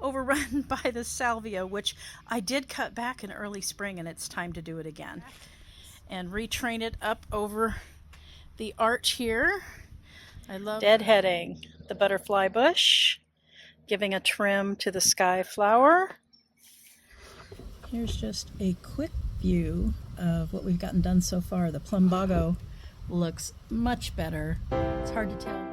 overrun by the salvia, which I did cut back in early spring, and it's time to do it again. And retrain it up over the arch here. I love deadheading the butterfly bush, giving a trim to the Skyflower. Here's just a quick view of what we've gotten done so far. The Plumbago looks much better. It's hard to tell.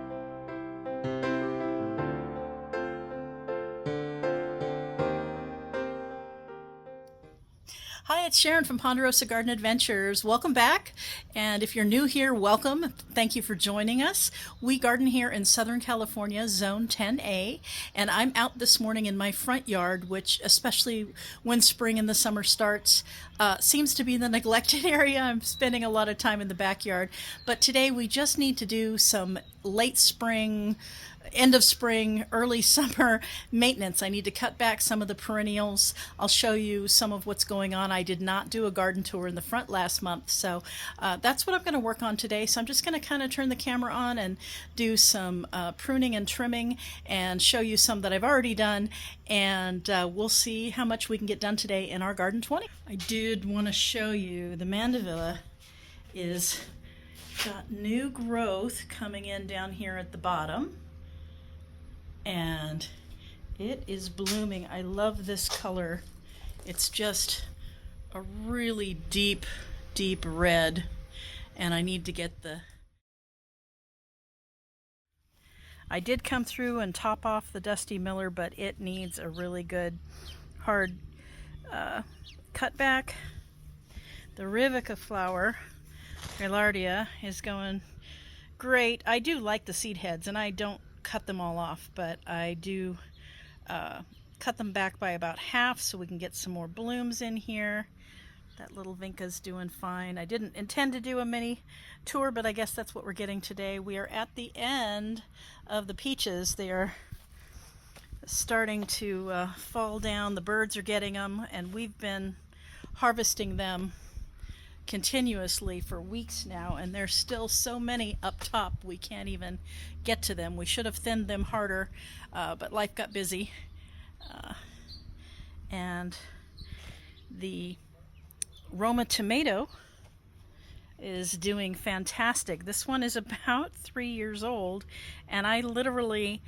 Hi, it's Sharon from Ponderosa Garden Adventures. Welcome back. And if you're new here, welcome. Thank you for joining us. We garden here in Southern California, Zone 10A. And I'm out this morning in my front yard, which, especially when spring and the summer starts, seems to be the neglected area. I'm spending a lot of time in the backyard. But today we just need to do some late spring, end of spring, early summer maintenance. I need to cut back some of the perennials. I'll show you some of what's going on. I did not do a garden tour in the front last month, so that's what I'm going to work on today. So I'm just going to kind of turn the camera on and do some pruning and trimming and show you some that I've already done, and we'll see how much we can get done today in our Garden 20. I did want to show you the mandevilla is got new growth coming in down here at the bottom. And it is blooming. I love this color. It's just a really deep, deep red. And I need to get the... I did come through and top off the Dusty Miller, but it needs a really good hard cut back. The Rivika flower, Gaillardia, is going great. I do like the seed heads, and I don't cut them all off, but I do cut them back by about half so we can get some more blooms in here. That little Vinca's doing fine. I didn't intend to do a mini tour, but I guess that's what we're getting today. We are at the end of the peaches. They are starting to fall down. The birds are getting them, and we've been harvesting them continuously for weeks now, and there's still so many up top we can't even get to them. We should have thinned them harder, but life got busy. And the Roma tomato is doing fantastic. This one is about 3 years old, and I literally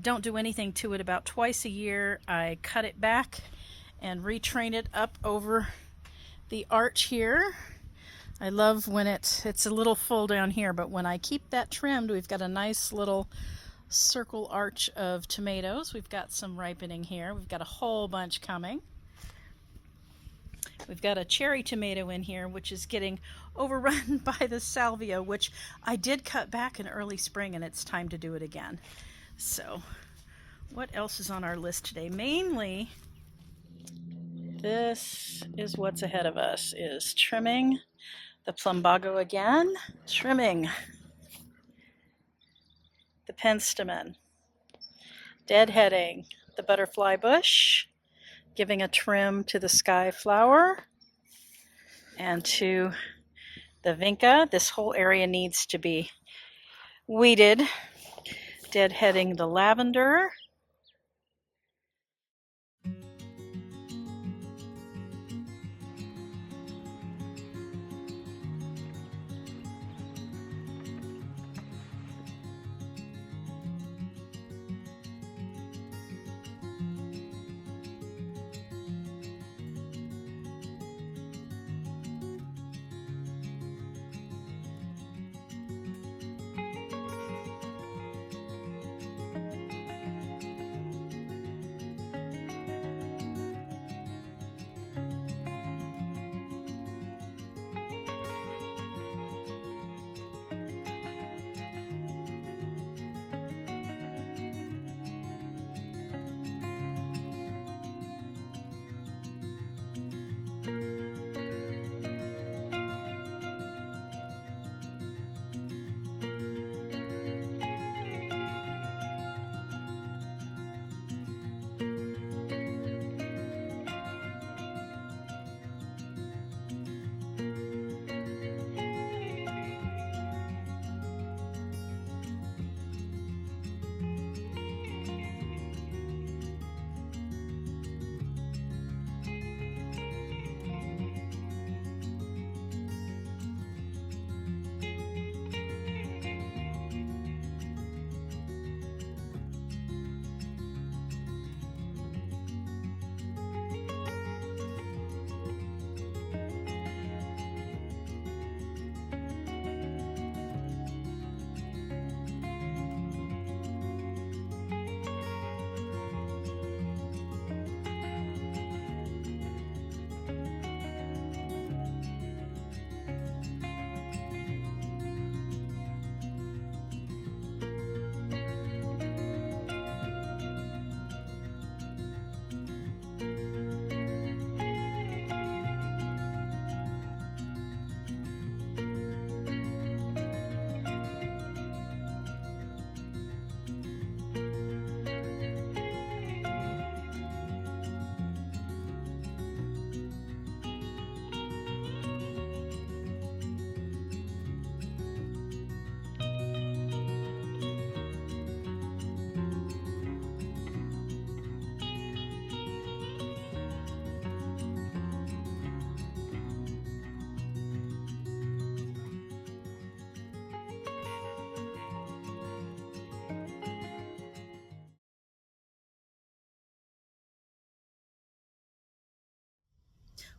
don't do anything to it about twice a year. I cut it back and retrain it up over the arch here. I love when it's a little full down here, but when I keep that trimmed, we've got a nice little circle arch of tomatoes. We've got some ripening here. We've got a whole bunch coming. We've got a cherry tomato in here, which is getting overrun by the salvia, which I did cut back in early spring, and it's time to do it again. So what else is on our list today? Mainly, this is what's ahead of us, is trimming the Plumbago again, trimming the Penstemon, deadheading the butterfly bush, giving a trim to the Skyflower and to the Vinca. This whole area needs to be weeded, deadheading the Lavender.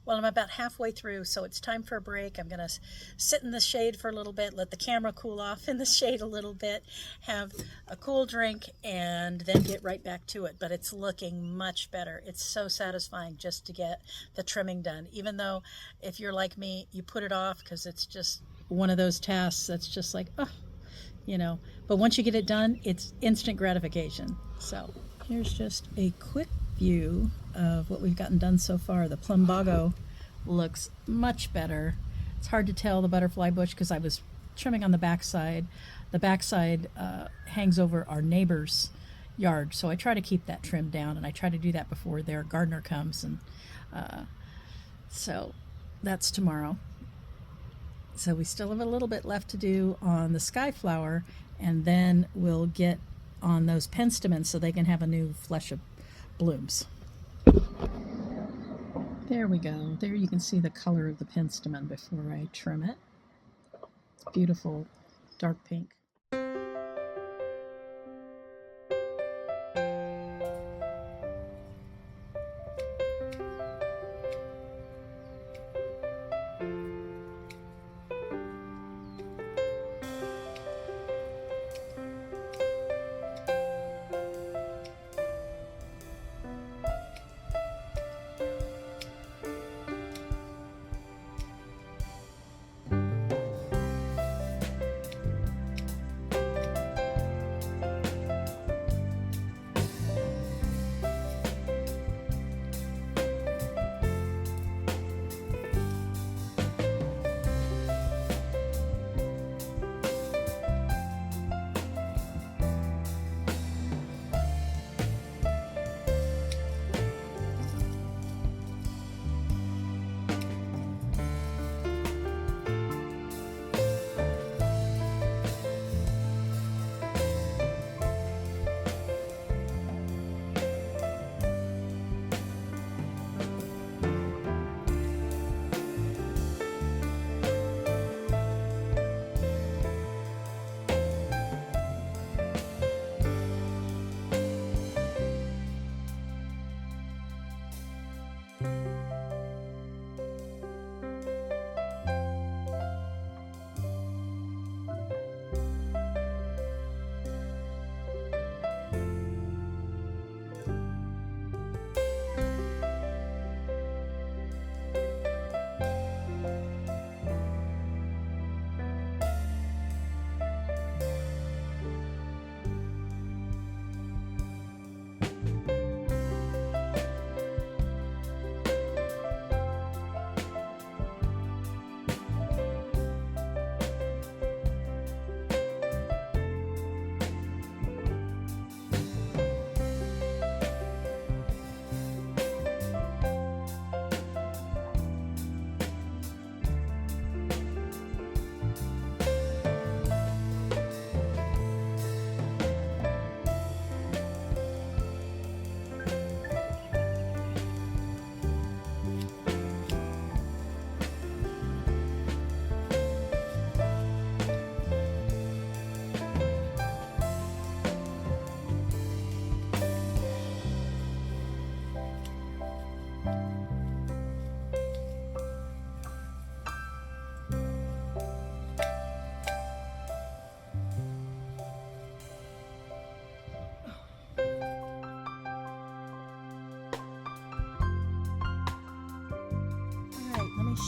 Well, I'm about halfway through, so it's time for a break. I'm going to sit in the shade for a little bit, let the camera cool off in the shade a little bit, have a cool drink, and then get right back to it. But it's looking much better. It's so satisfying just to get the trimming done, even though if you're like me, you put it off because it's just one of those tasks that's just like, oh, you know. But once you get it done, it's instant gratification. So here's just a quick view of what we've gotten done so far. The Plumbago looks much better. It's hard to tell the butterfly bush because I was trimming on the backside. The backside hangs over our neighbor's yard, so I try to keep that trimmed down, and I try to do that before their gardener comes, and so that's tomorrow. So we still have a little bit left to do on the Skyflower, and then we'll get on those Penstemon so they can have a new flush of blooms. There we go. There you can see the color of the Penstemon before I trim it. Beautiful dark pink.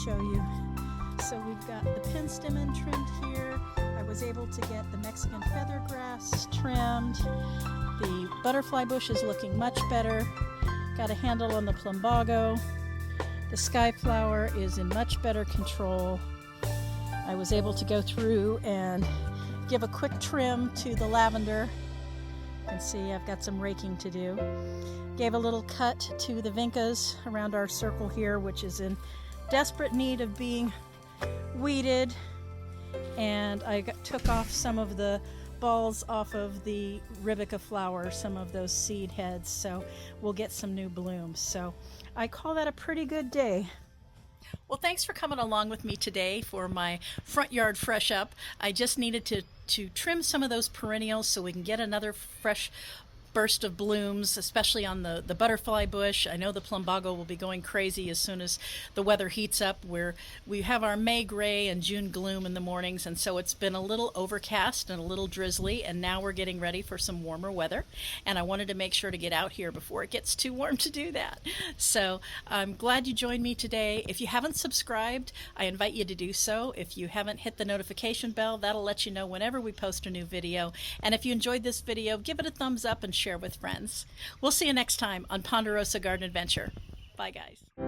Show you. So we've got the Penstemon trimmed here. I was able to get the Mexican feathergrass trimmed. The butterfly bush is looking much better. Got a handle on the Plumbago. The Skyflower is in much better control. I was able to go through and give a quick trim to the lavender. You can see I've got some raking to do. Gave a little cut to the Vincas around our circle here, which is in desperate need of being weeded, and I took off some of the balls off of the Rivika flower, some of those seed heads, so we'll get some new blooms. So I call that a pretty good day. Well, thanks for coming along with me today for my front yard fresh up. I just needed to trim some of those perennials so we can get another fresh burst of blooms, especially on the butterfly bush. I know the Plumbago will be going crazy as soon as the weather heats up, where we have our May gray and June gloom in the mornings, and so it's been a little overcast and a little drizzly, and now we're getting ready for some warmer weather, and I wanted to make sure to get out here before it gets too warm to do that. So I'm glad you joined me today. If you haven't subscribed, I invite you to do so. If you haven't hit the notification bell, that'll let you know whenever we post a new video. And if you enjoyed this video, give it a thumbs up and share with friends. We'll see you next time on Ponderosa Garden Adventure. Bye, guys.